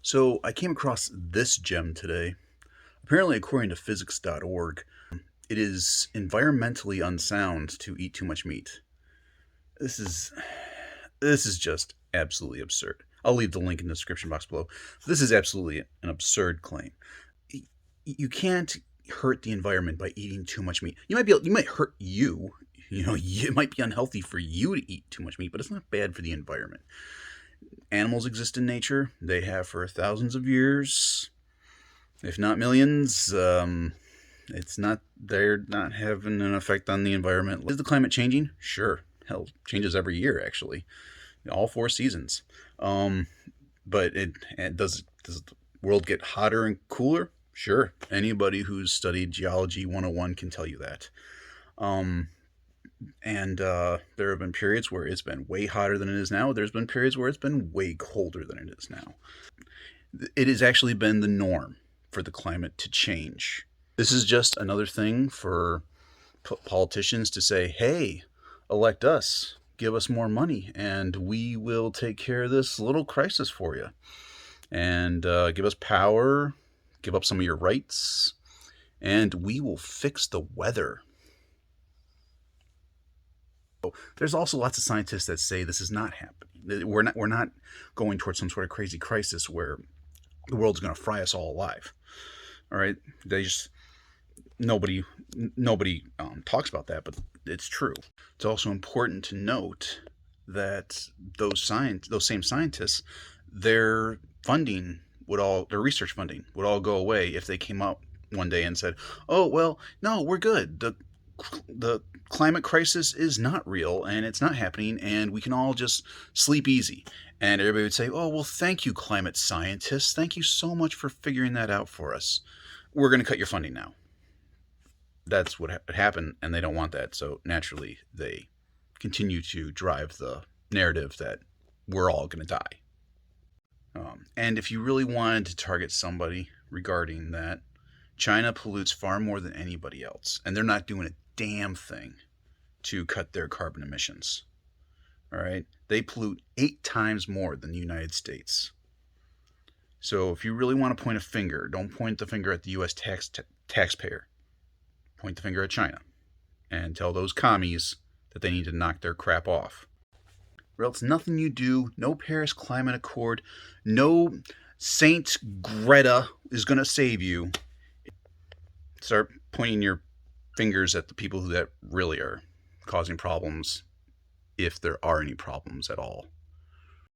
So I came across this gem today. Apparently, according to physics.org, it is environmentally unsound to eat too much meat. This is this is just absolutely absurd. I'll leave the link in the description box below. This is absolutely an absurd claim. You can't hurt the environment by eating too much meat. You might hurt you. It might be unhealthy for you to eat too much meat, but it's not bad for the environment. Animals exist in nature. They have for thousands of years, if not millions. They're not having an effect on the environment. Is the climate changing? Sure. Hell, it changes every year, actually. All 4 seasons. But does the world get hotter and cooler? Sure. Anybody who's studied Geology 101 can tell you that. And there have been periods where it's been way hotter than it is now. There's been periods where it's been way colder than it is now. It has actually been the norm for the climate to change. This is just another thing for politicians to say, hey, elect us, give us more money, and we will take care of this little crisis for you. And give us power, give up some of your rights, and we will fix the weather. There's also lots of scientists that say this is not happening. We're not going towards some sort of crazy crisis where the world's going to fry us all alive. All right, nobody talks about that, but it's true. It's also important to note that those same scientists, their research funding would all go away if they came out one day and said, "Oh well, no, we're good. The climate crisis is not real and it's not happening, and we can all just sleep easy." And everybody would say, "Oh well, thank you, climate scientists. Thank you so much for figuring that out for us. We're going to cut your funding now." That's what happened, and they don't want that. So naturally, they continue to drive the narrative that we're all going to die. And if you really wanted to target somebody regarding that, China pollutes far more than anybody else, and they're not doing a damn thing to cut their carbon emissions. All right? They pollute 8 times more than the United States. So if you really want to point a finger, don't point the finger at the U.S. taxpayer. Point the finger at China and tell those commies that they need to knock their crap off. Or else nothing you do, no Paris Climate Accord, no Saint Greta is going to save you. Start pointing your fingers at the people that really are causing problems, if there are any problems at all.